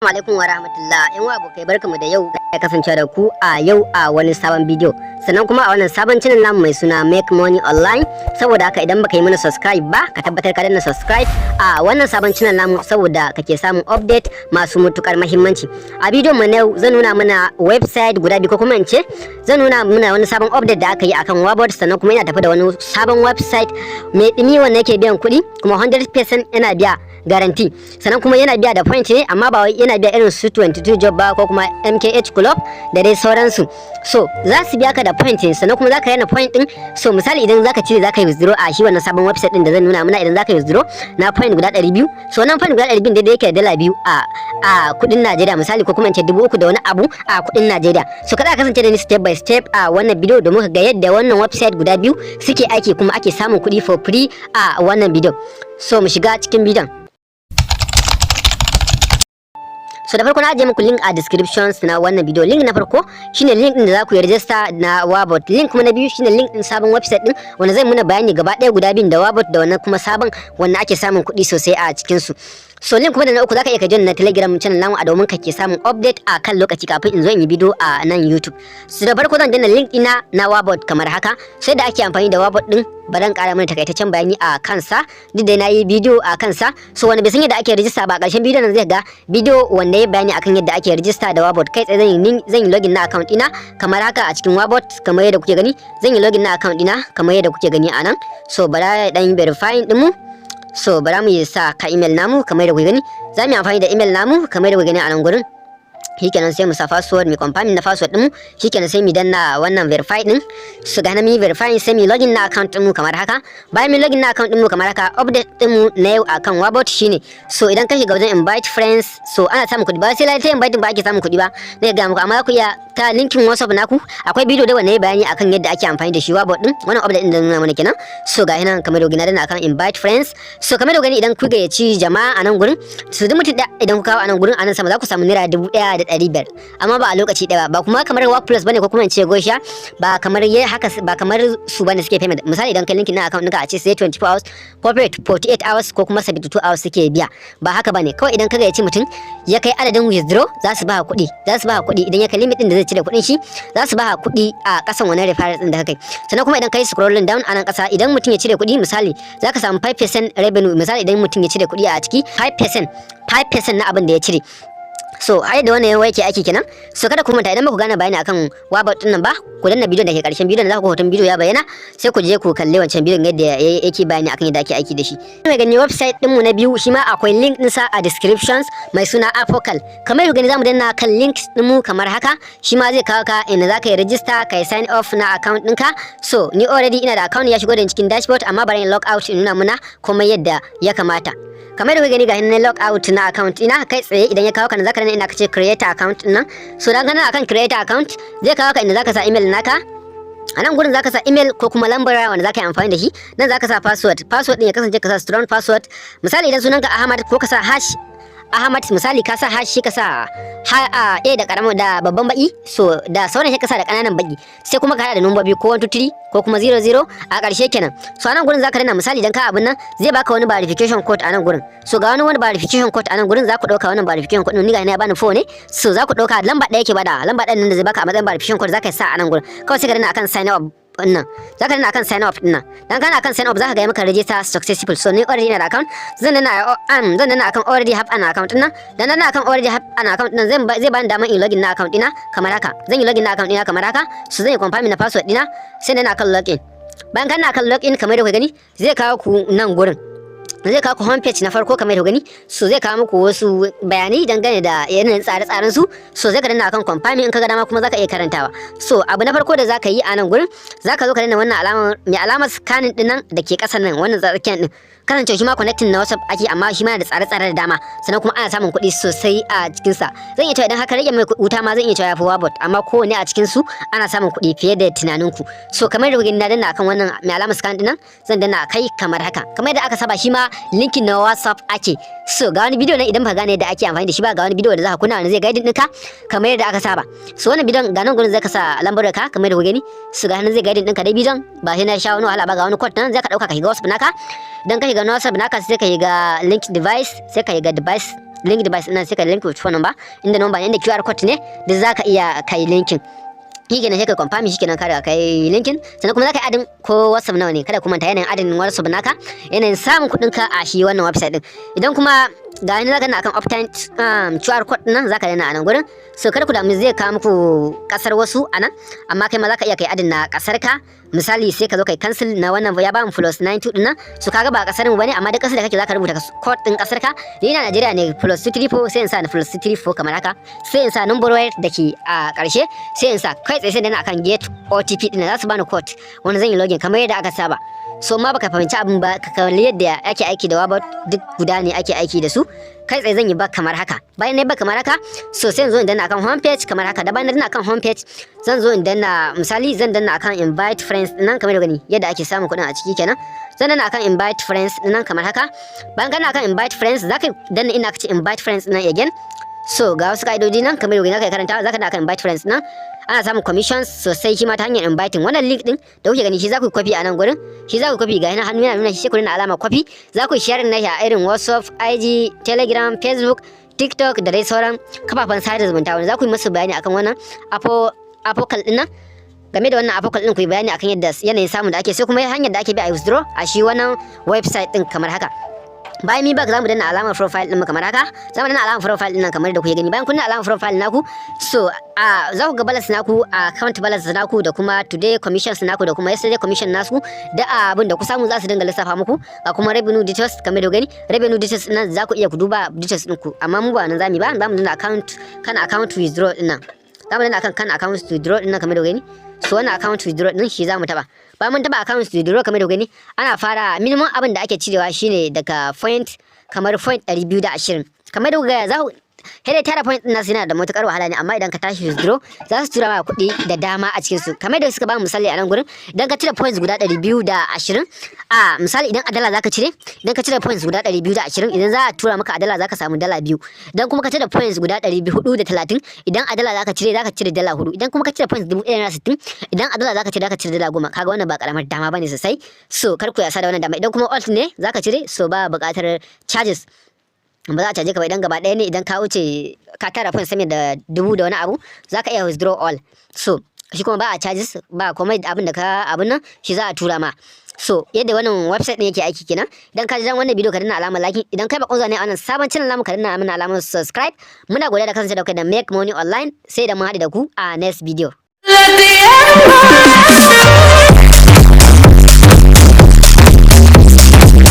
Alaikum wa rahmatullah. Yan abokai barkamu da yau ya kasance da ku a yau a wani sabon bidiyo. Sannan kuma a wannan sabon channel namu mai suna Make Money Online. Saboda haka idan baka yi mana subscribe ba, ka tabbatar ka danna subscribe a wannan sabon channel namu saboda kake samun update masu mutukar muhimmanci. A bidiyon mu na yau zan nuna mana website guda biyu ko kuma in ce zan nuna mana wani sabon update da aka yi akan Wabot, sannan kuma yana tafi da wani sabon website mai dumi wanda yake biyan kuɗi kuma 100% yana biya guarantee, sannan kuma yana biya da point ne, amma ba wai yana biya irin su 22 job ba ko kuma MKH club da dai sauransu. So za su biya ka da point ne, sannan kuma za ka yana point din. So misali idan zaka cire zaka yi withdraw a shi wannan sabon website din da zan nuna mana, idan zaka yi withdraw na point guda 200, so wannan point guda 200 da yake da dala 2 a kudin Najeriya misali, ko kuma in ce 3,000 da wani abu a kudin Najeriya. So kada ka kasance da ni step by step a wannan bidiyo domin ka ga yadda wannan website guda biyu suke aiki kuma ake samun kuɗi for free a wannan bidiyo. So mu shiga cikin bidiyon. So da farko na ajiye muku link a descriptions na wannan video. Link na farko shine link din da za ku yi register na Wabot. Link kuma na biyu shine link din sabon website din wanda zai muna bayani gaba ɗaya guda biyun da Wabot da wannan kuma sabon wanda ake samun kuɗi sosai a cikin su. So link kuma da na uku zaka iya ka join na Telegram channel namu a domin kake samun update a kan lokaci kafin in zo in yi video a nan YouTube. So da farko zan danna link ina na Wabot kamar haka. Sai da ake amfani da Wabot din baran ƙara mana takaitaccen bayani a kansa, duk da na yi bidiyo a kansa. So wanda bai san yadda ake register ba, a ƙarshen bidiyon nan zai ga bidiyo wanda ya bayani akan yadda ake register da Wabot. Kai tsaye zan yi login na account ina kamar haka a cikin Wabot kamar yadda kuke gani. Zan yi login na account ina kamar yadda kuke gani a nan. So bara dan verifying din mu. So bara mu yi sa ka email namu kamar yadda kuke gani. Za mu yi amfani da email namu kamar yadda kuke gani a nan gurin. Shikenan sai mu sa password, mu confirm na password din mu. Shikenan sai mu danna wannan verify din. So ga nan mu verify sai mu login na account din mu kamar haka. Bayan mu login na account din mu kamar haka, update din mu na yau akan Wabot shine, so idan ka shiga wajen invite friends, so ana samun kudi ba sai lai ta invite ba ake samun kudi ba. Zai ga muku, amma ku iya ta linkin WhatsApp naku akwai bidiyo da wanda ya bayani akan yadda ake amfani da shi Wabot din. Wannan update din da nuna mana kenan. So ga hinan kamar yadda na akan invite friends. So kamar yadda gani idan ku gayyaci jama'a a nan gurin, so duk mutum da idan ku kawo a nan gurin anan sama za ku samu naira 1,500, amma ba a lokaci ɗaya ba kuma kamar work plus bane ko kuma in ce gosha, ba kamar haka, ba kamar su bane suke payment. Misali idan kai linkin na account ɗinka a ce sai 24 hours, corporate 48 hours ko kuma 72 hours suke biya, ba haka bane. Kawai idan ka gayyaci mutum ya kai adadin withdraw za su ba kuɗi, idan ya kai limit din da zai cire kuɗin shi za su ba kuɗi a ƙasan wannan referral din da ka kai. Sannan kuma idan kai scrolling down a nan ƙasa, idan mutum ya cire kuɗi misali za ka samu 5% revenue. Misali idan mutum ya cire kuɗi a ciki 5% na abin da ya cire. So ai da wannan yawa yake aiki kenan. So kada ku manta, idan baku gane bayani akan Wabot din nan ba, ku danna bidiyon da ke karshen bidiyon da za ku hoton bidiyo ya bayyana, sai ku je ku kalle wancan bidiyon yadda yake bayani akan yadda ake aiki da shi. Mai gani website din mu na biyu shi ma akwai link din sa a descriptions mai suna Apokal. Kamar yadda gani zamu danna kan link din mu kamar haka, shi ma zai kawo ka inda zaka yi register kai sign off na account ɗinka. So ni already ina da account ya shigo da cikin dashboard, amma bari in log out in nuna muna kuma yadda ya kamata. Kamar da kuke gani ga hinan log out na account ina, kai tsaye idan ya kawo ka zaka ina kace create account nan. So dan kana akan create account zai kawo ka inda zaka sa email naka. A nan gurin zaka sa email ko kuma lambar wanda zaka yi amfani da shi. Nan zaka sa password din ya kasance ka sa strong password. Misali idan sunanka Ahmad ko ka sa hash Ahmad, misali ka sa hash ka sa a da karamin da babban baki, so da sauran shi ka sa da kananan baki, sai kuma ka hada da numbobi ko 123 ko kuma 00 a ƙarshe kenan. So anan gurin zaka danna, misali idan ka abin nan zai baka wani verification code a nan gurin. So ga wani verification code a nan gurin, za ku dauka wannan verification code ni ga ina ya bani 4 ne. So za ku dauka lamba ɗaya yake bada, lamba ɗayan nan da zai baka a matsayin verification code zaka sa a nan gurin. Kawai sai ka danna akan sign up wannan, zaka danna akan sign up din nan. Dan kana akan sign up zaka ga maka register successful. So ni already ina da account, zan danna akan already have an account din nan. Dan danna akan already have an account din nan zai bani damar in login na account dina kamar haka. Zan yi login na account dina kamar haka. So zan yi confirm na password dina, sai danna akan login. Bayan kana akan login kamar da kuka gani zai kawo ku nan gurin, zai kawo ku homepage na farko kamar da gani. So zai kawo muku wasu bayanai dangane da yanayin tsare-tsaren su. So zai ka danna akan confirm in ka ga dama kuma zaka iya karantawa. So abu na farko da zaka yi a nan gurin, zaka zo ka danna wannan alamar scanning din nan da ke kasan nan, wannan tsakiyan din. Kasance shi ma connecting na WhatsApp ake, amma shi ma da tsare-tsare da dama, sannan kuma ana samun kuɗi sosai a cikin sa. Zan iya cewa idan haka rage mai wuta ma zan iya cewa yafi Wabot, amma kowanne a cikin su ana samun kuɗi fiye da tunaninku. So kamar da kuke na danna akan wannan mai alamar scan din nan, zan danna kai kamar haka. Kamar yadda aka saba shi ma linkin na WhatsApp ake. So ga wani bidiyo nan idan ba gane yadda ake amfani da shi ba, ga wani bidiyo da za ka kunna wanda zai guide ɗinka kamar yadda aka saba. So wannan bidiyon ga nan gurin zai ka sa lambar ka kamar da kuke gani. So ga nan zai guide ɗinka dai bidiyon, ba sai na sha wani wahala ba. Ga wani code nan zai ka dauka ka shiga WhatsApp naka, dan ka shiga WhatsApp naka sai ka shiga link device, sai ka shiga device link device ɗin sai ka link with phone number, inda number ne, inda QR code ne duk zaka iya kai linkin. Shi kenan sai ka confirm shi kenan ka riga kai linkin. Sannan kuma zaka yi adin ko WhatsApp nawa ne, kada ku manta yanayin adin WhatsApp naka, yanayin samun kuɗin ka a shi wannan website din. Idan kuma ga ni zaka na akan optant QR code nan zaka dana a nan gurin, so kada ku damu zai kawo muku kasar wasu anan, amma kai ma zaka iya kai adin na kasar ka. Misali sai ka zo kai cancel na wannan ya ba mu +92 din nan, so kaga ba kasar mu bane, amma da kasar da kake zaka rubuta code din kasar ka. Ni ina Najeriya ne +234, sai in sa na +234 kamar haka, sai in sa number wire dake a karshe, sai in sa kai tsaye sai dana akan get OTP din za su bani code wanda zan yi login kamar yadda aka saba. So ma baka fahimci abin ba, ka kalli yadda ake aiki da Wabot duk guda ne ake aiki da su. Kai tsaye zan yi ba kamar haka, bayan na yi ba kamar haka, so sai in zo in danna akan home page kamar haka. Da bayan na danna akan home page zan zo in danna, misali zan danna akan invite friends nan kamar da gani yadda ake samun kuɗin a ciki kenan. Zan danna akan invite friends nan kamar haka. Bayan kana akan invite friends zaka danna ina ka ce invite friends nan again. So ga wasu ka'idodi nan kamar da gani zaka karanta, zaka danna akan invite friends nan. Ana samun commissions sosai shi ma ta hanyar inviting. Wannan link din da kuke gani shi za ku copy a nan gurin, shi za ku copy ga hannu yana nuna shi, sai ku rinna alama copy. Za ku share na shi a irin WhatsApp, IG, Telegram, Facebook, TikTok da dai sauran kafafen sada zumunta wanda za ku yi musu bayani akan wannan apocal din nan. Game da wannan apocal din ku yi bayani akan yadda yanayin samun da ake, sai kuma hanyar da ake bi a withdraw a shi wannan website din kamar haka. Bayan mi back zamu danna alamar profile din mu kamar haka, zamu danna alamar profile din nan kamar da kuke gani. Bayan kun danna alamar profile naku, so za ku ga balance naku, account balance naku da kuma today commissions naku da kuma yesterday commission nasu, da abin da ku samu za su dinga lissafa muku. Ga kuma revenue details kamar da gani, revenue details nan za ku iya ku duba details din ku, amma mu ba nan zamu ba, zamu danna account withdraw din nan. Zamu danna akan kan account withdraw din nan kamar da gani. So wannan account withdraw din shi zamu taba. Bayan mun taba account withdraw kamar da gani, ana fara minimum abin da ake cirewa shine daga point kamar point 220. Kamar da ga za ku Hele tara point din nasu yana da matukar wahala ne, amma idan ka tashi withdraw za su tura maka kuɗi da dama a cikin su. Kamar da suka ba mu misali a nan gurin, idan ka cire points guda 220, misali idan a dala zaka cire, idan ka cire points guda 220, idan za a tura maka a dala zaka samu dala 2. Idan kuma ka cire points guda 430, idan a dala zaka cire dala 4. Idan kuma ka cire points 1060, idan a dala zaka cire dala 10. Kaga wannan ba karamar dama bane sosai. So kar ku yasa da wannan dama. Idan kuma alt ne zaka cire, so ba buƙatar charges. Ba za a caje ka ba idan gaba ɗaya ne, idan ka wuce ka tara point sama da 1000 da wani abu za ka iya withdraw all. So shi kuma ba a charges, ba komai abin da ka abin nan shi za a tura ma. So yadda wannan website ɗin yake aiki kenan. Idan ka ji dan wannan bidiyo ka danna alamar like, idan kai bakon zane a wannan sabon channel namu ka danna mana alamar subscribe. Muna godiya da kasance da kai da Make Money Online, sai da mu haɗu da ku a next video.